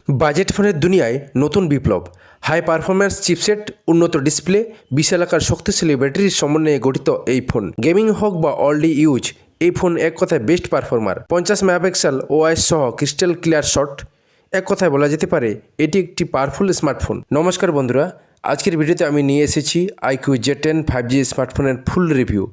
Budget ফোনের দুনিয়ায় নতুন বিপ্লব। হাই পারফরম্যান্স চিপসেট, উন্নত ডিসপ্লে, বিশালাকার শক্তিশালী ব্যাটারির সমন্বয়ে গঠিত এই ফোন গেমিং হোক বা অলডি ইউজ, এই ফোন এক কথায় বেস্ট পারফর্মার। 50 মেগাপিক্সেল ওআইএস সহ ক্রিস্টাল ক্লিয়ার শট, এক কথায় বলা যেতে পারে এটি একটি পাওয়ারফুল স্মার্টফোন। নমস্কার বন্ধুরা, আজকের ভিডিওতে আমি নিয়ে এসেছি iQOO Z10 5G স্মার্টফোনের ফুল রিভিউ।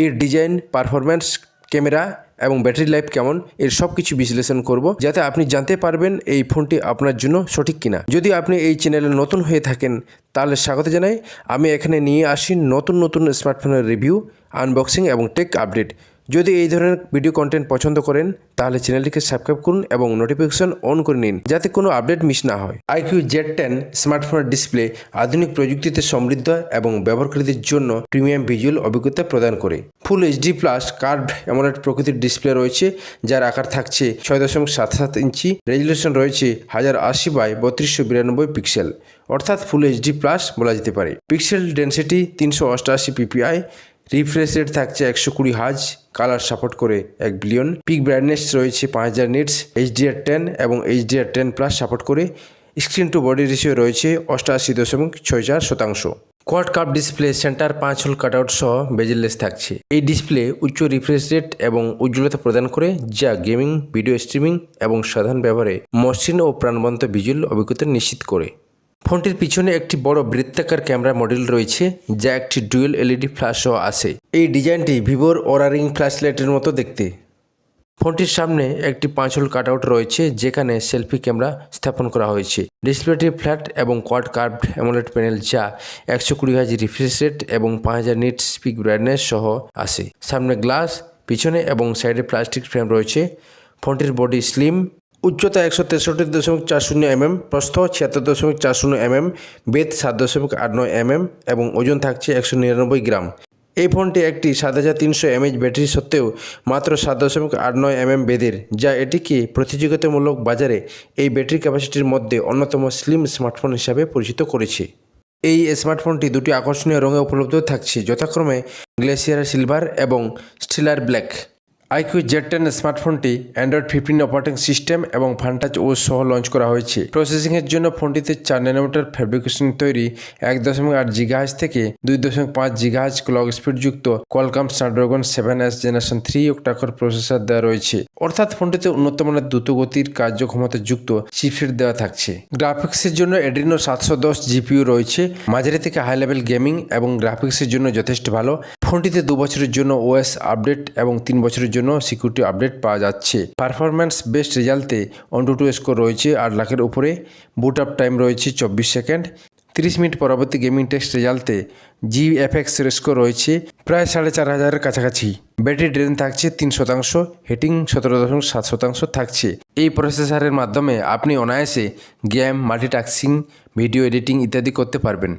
এর ডিজাইন, পারফরম্যান্স, ক্যামেরা এবং ব্যাটারি লাইফ কেমন, এর সব কিছু বিশ্লেষণ করব, যাতে আপনি জানতে পারবেন এই ফোনটি আপনার জন্য সঠিক কিনা। যদি আপনি এই চ্যানেলে নতুন হয়ে থাকেন তাহলে স্বাগত জানাই। আমি এখানে নিয়ে আসি নতুন নতুন স্মার্টফোনের রিভিউ, আনবক্সিং এবং টেক আপডেট। যদি এই ধরনের ভিডিও কন্টেন্ট পছন্দ করেন তাহলে চ্যানেলটিকে সাবস্ক্রাইব করুন এবং নোটিফিকেশন অন করে নিন, যাতে কোনো আপডেট মিস না হয়। iQOO Z10 স্মার্টফোনের ডিসপ্লে আধুনিক প্রযুক্তিতে সমৃদ্ধ এবং ব্যবহারকারীদের জন্য প্রিমিয়াম ভিজুয়াল অভিজ্ঞতা প্রদান করে। ফুল HD প্লাস কার্ভড অ্যামোলেড প্রকৃতির ডিসপ্লে রয়েছে, যার আকার থাকছে 6.77 ইঞ্চি। রেজলিউশন রয়েছে 1080x3292 পিক্সেল, অর্থাৎ ফুল HD প্লাস বলা যেতে পারে। Pixel density 388 ppi। Refresh rate থাকছে 120 হার্জ, কালার সাপোর্ট করে 1 বিলিয়ন। পিক ব্রাইটনেস রয়েছে 5000 নিটস, HDR10 এবং HDR10 প্লাস সাপোর্ট করে। স্ক্রিন টু বডি রেশিও রয়েছে 88.64%। Quad curve display, centre 5 hole cutout সহ বেজেললেস থাকছে। এই ডিসপ্লে উচ্চ রিফ্রেশ রেট এবং উজ্জ্বলতা প্রদান করে, যা গেমিং, ভিডিও স্ট্রিমিং এবং সাধারণ ব্যবহারে মসৃণ ও প্রাণবন্ত ভিজুয়াল অভিজ্ঞতা নিশ্চিত করে। ফোনটির পিছনে একটি বড় বৃত্তাকার ক্যামেরা মডিউল রয়েছে, যা একটি ডুয়েল LED ফ্ল্যাশও আছে। এই ডিজাইনটি ভিভোর ওরা রিং ফ্ল্যাশ লাইটের মতো দেখতে। ফোনটির সামনে একটি 5 হোল কাটআউট রয়েছে, যেখানে সেলফি ক্যামেরা স্থাপন করা হয়েছে। ডিসপ্লেটি ফ্ল্যাট এবং কোয়াড কার্ভড অ্যামোলেড প্যানেল, যা 120 হার্জ রিফ্রেশ রেট এবং 5000 নিটস পিক ব্রাইটনেস সহ আছে। সামনে গ্লাস, পিছনে এবং সাইডে প্লাস্টিক ফ্রেম রয়েছে। ফোনটির বডি স্লিম, উচ্চতা 163.40 mm, প্রস্থ 76.40 mm, বেধ 7.89 mm এবং ওজন থাকছে 199 গ্রাম। এই ফোনটি একটি 7300 mAh ব্যাটারি সত্ত্বেও মাত্র 7.89 mm বেধের, যা এটিকে প্রতিযোগিতামূলক বাজারে এই ব্যাটারি ক্যাপাসিটির মধ্যে অন্যতম স্লিম স্মার্টফোন হিসাবে পরিচিত করেছে। এই স্মার্টফোনটি দুটি আকর্ষণীয় রঙে উপলব্ধ থাকছে, যথাক্রমে গ্লেসিয়ার সিলভার এবং স্টিলার ব্ল্যাক। iQOO Z10 স্মার্টফোনটি অ্যান্ড্রয়েড 15 অপারেটিং সিস্টেম এবং ফানটাচ OS সহ লঞ্চ করা হয়েছে। প্রসেসিংয়ের জন্য ফোনটিতে 4 ন্যানোমিটার ফ্যাব্রিকেশন তৈরি 1.8 GHz থেকে 2.5 GHz ক্লক স্পিড যুক্ত Qualcomm Snapdragon 7S generation 3 octa-core processor দেওয়া রয়েছে, অর্থাৎ ফোনটিতে উন্নত মানের দ্রুতগতির কার্যক্ষমতা যুক্ত চিপসেট দেওয়া থাকছে। গ্রাফিক্সের জন্য Adreno 710 GPU রয়েছে, মাঝারি থেকে হাই লেভেল গেমিং এবং গ্রাফিক্সের জন্য যথেষ্ট ভালো। ফোনটিতে 2 বছরের জন্য OS আপডেট এবং 3 বছরের জন্য সিকিউরিটি আপডেট পাওয়া যাচ্ছে। পারফরম্যান্স বেস্ট রেজাল্টে AnTuTu স্কোর রয়েছে 8 লাখের উপরে। বুট আপ টাইম রয়েছে 24 সেকেন্ড। 30 মিনিট পরবর্তী গেমিং টেস্ট রেজাল্টে GFX স্কোর রয়েছে প্রায় 4500-এর কাছাকাছি। ব্যাটারি ড্রেন থাকছে 3%, হিটিং 17.7% থাকছে। এই প্রসেসরের মাধ্যমে আপনি অনায়াসে গেম, মাল্টিটাস্কিং, ভিডিও এডিটিং ইত্যাদি করতে পারবেন।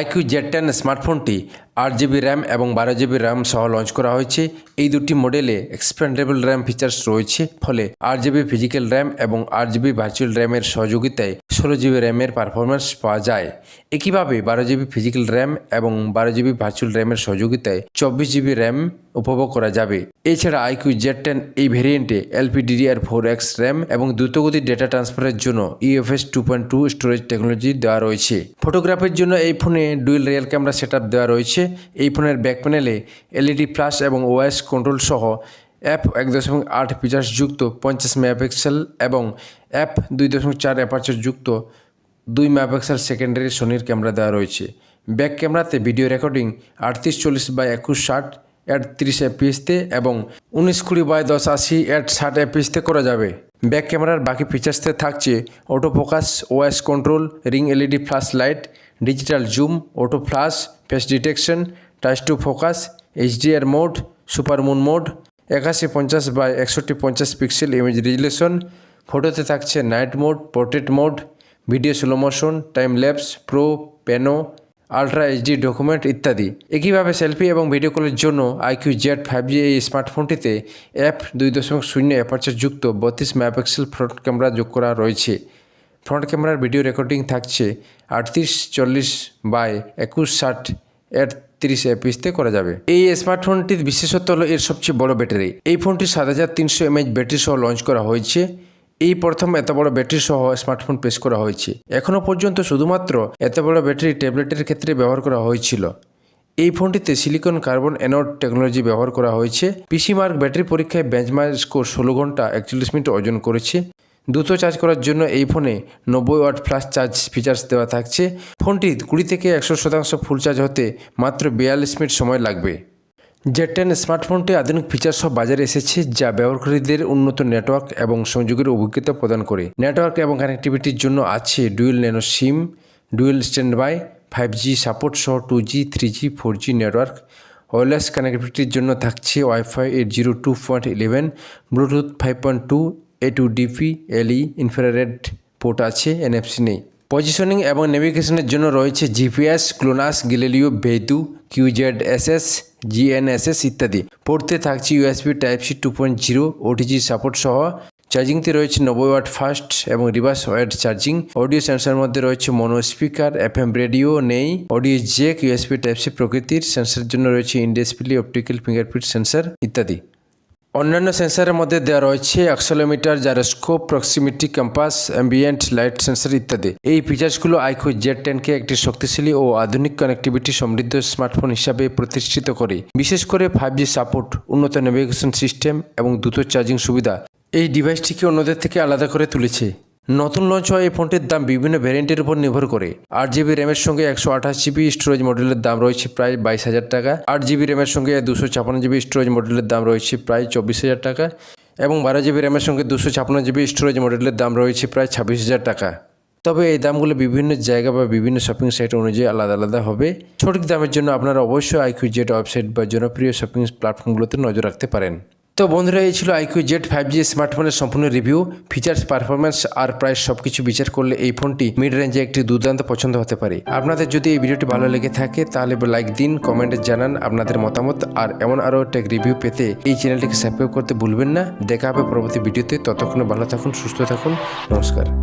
iQOO Z10 স্মার্টফোনটি 8GB র্যাম এবং 12GB র্যাম সহ লঞ্চ করা হয়েছে। এই দুটি মডেলে এক্সপ্যান্ডেবল র্যাম ফিচার্স রয়েছে, ফলে 8GB ফিজিক্যাল র্যাম এবং 8GB ভার্চুয়াল র্যামের সহযোগিতায় 16GB র্যামের পারফরম্যান্স পাওয়া যায়। একইভাবে 12GB ফিজিক্যাল র্যাম এবং 12GB ভার্চুয়াল র্যামের সহযোগিতায় 24GB র্যাম উপভোগ করা যাবে। এছাড়া iQOO Z10 এই ভেরিয়েন্টে LPDDR4X র্যাম এবং দ্রুতগতির ডেটা ট্রান্সফারের জন্য UFS 2.2 স্টোরেজ টেকনোলজি দেওয়া রয়েছে। ফটোগ্রাফির জন্য এই ফোনে ডুয়েল রিয়ার ক্যামেরা সেটআপ দেওয়া রয়েছে। এই ফোনের ব্যাক প্যানেলে LED ফ্ল্যাশ এবং OIS কন্ট্রোল সহ f1.8 ফিচার্স যুক্ত 50 মেগাপিক্সেল এবং f2.4 অ্যাপারচার যুক্ত 2 মেগাপিক্সেল সেকেন্ডারি সোনির ক্যামেরা দেওয়া রয়েছে। ব্যাক ক্যামেরাতে ভিডিও রেকর্ডিং 3840x2160 30 fps এবং 1920x1080 60 fps করা যাবে। ব্যাক ক্যামেরার বাকি ফিচার্সতে থাকছে auto focus, OIS control, ring LED flash light, digital zoom, auto flash, face detection, touch to focus, HDR mode, super moon mode, 1080x6150 pixel image resolution. ফটোতে থাকছে night mode, portrait mode, video slow motion, time lapse, pro, pano, ultra HD document ইত্যাদি। একইভাবে selfie এবং video কলের জন্য iQOO Z 5G এই স্মার্টফোনটিতে f2.0 aperture যুক্ত 32 megapixel front camera যোগ করা রয়েছে। ফ্রন্ট ক্যামেরার ভিডিও রেকর্ডিং থাকছে 3840x2160 30 fps করা যাবে। এই স্মার্টফোনটির বিশেষত্ব হলো এর সবচেয়ে বড় ব্যাটারি। এই ফোনটি 7300 mAh ব্যাটারি সহ লঞ্চ করা হয়েছে। এই প্রথম এত বড় ব্যাটারি সহ স্মার্টফোন পেশ করা হয়েছে। এখনও পর্যন্ত শুধুমাত্র এত বড় ব্যাটারি ট্যাবলেটের ক্ষেত্রে ব্যবহার করা হয়েছিল। এই ফোনটিতে সিলিকন কার্বন অ্যানোড টেকনোলজি ব্যবহার করা হয়েছে। পিসি মার্ক ব্যাটারি পরীক্ষায় বেঞ্চমার্ক স্কোর 16 ঘন্টা 41 মিনিট অর্জন করেছে। দ্রুত চার্জ করার জন্য এই ফোনে 90 ওয়াট ফ্লাশ চার্জ ফিচার্স দেওয়া থাকছে। ফোনটি 20 থেকে 100% ফুল চার্জ হতে মাত্র 42 মিনিট সময় লাগবে। Z10 স্মার্টফোনটি আধুনিক ফিচার সহ বাজারে এসেছে, যা ব্যবহারকারীদের উন্নত নেটওয়ার্ক এবং সংযোগের অভিজ্ঞতা প্রদান করে। নেটওয়ার্ক এবং কানেক্টিভিটির জন্য আছে dual nano SIM, dual standby, 5G support সহ 2G, 3G, 4G network. Wireless কানেক্টিভিটির জন্য থাকছে WiFi 802.11, Bluetooth 5.2, A2DP, LE, infrared port আছে, NFC নেই। পজিশনিং এবং নেভিগেশনের জন্য রয়েছে GPS, GLONASS, Galileo, Beidou, QZSS, GNSS ইত্যাদি। পোর্টে থাকছে USB Type-C 2.0, OTG সাপোর্ট সহ। চার্জিংতে রয়েছে 90 ওয়াট ফাস্ট এবং reverse wide charging. Audio sensor মধ্যে রয়েছে মনো স্পিকার, FM রেডিও নেই, অডিও জ্যাক, USB Type-C প্রকৃতির। সেন্সরের জন্য রয়েছে in display optical fingerprint sensor ইত্যাদি। অন্যান্য সেন্সরের মধ্যে দেওয়া রয়েছে accelerometer, gyroscope, proximity compass, ambient light sensor ইত্যাদি। এই ফিচার্সগুলো iQOO Z10কে একটি শক্তিশালী ও আধুনিক কানেক্টিভিটি সমৃদ্ধ স্মার্টফোন হিসাবে প্রতিষ্ঠিত করে। বিশেষ করে 5G সাপোর্ট, উন্নত নেভিগেশন সিস্টেম এবং দ্রুত চার্জিং সুবিধা এই ডিভাইসটিকে অন্যদের থেকে আলাদা করে তুলেছে। নতুন লঞ্চ হওয়া এই ফোনটির দাম বিভিন্ন ভ্যারিয়েন্টের উপর নির্ভর করে। 8GB র্যামের সঙ্গে 128GB স্টোরেজ মডেলের দাম রয়েছে প্রায় 22,000 টাকা। 8GB র্যামের সঙ্গে 256GB স্টোরেজ মডেলের দাম রয়েছে প্রায় 24,000 টাকা এবং 12GB র্যামের সঙ্গে 256GB স্টোরেজ মডেলের দাম রয়েছে প্রায় 26,000 টাকা। তবে এই দামগুলো বিভিন্ন জায়গা বা বিভিন্ন শপিং সাইট অনুযায়ী আলাদা আলাদা হবে। সঠিক দামের জন্য আপনারা অবশ্যই iQOO Z ওয়েবসাইট বা জনপ্রিয় শপিং প্ল্যাটফর্মগুলোতে নজর রাখতে পারেন। তো বন্ধুরা, এই ছিল iQOO Z 5G স্মার্টফোনের সম্পূর্ণ রিভিউ। ফিচার্স, পারফরমেন্স আর প্রায় সব কিছু বিচার করলে এই ফোনটি মিড রেঞ্জে একটি দুর্দান্ত পছন্দ হতে পারে। আপনাদের যদি এই ভিডিওটি ভালো লেগে থাকে তাহলে লাইক দিন, কমেন্টে জানান আপনাদের মতামত। আর এমন আরও টেক রিভিউ পেতে এই চ্যানেলটিকে সাবস্ক্রাইব করতে ভুলবেন না। দেখা হবে পরবর্তী ভিডিওতে। ততক্ষণে ভালো থাকুন, সুস্থ থাকুন, নমস্কার।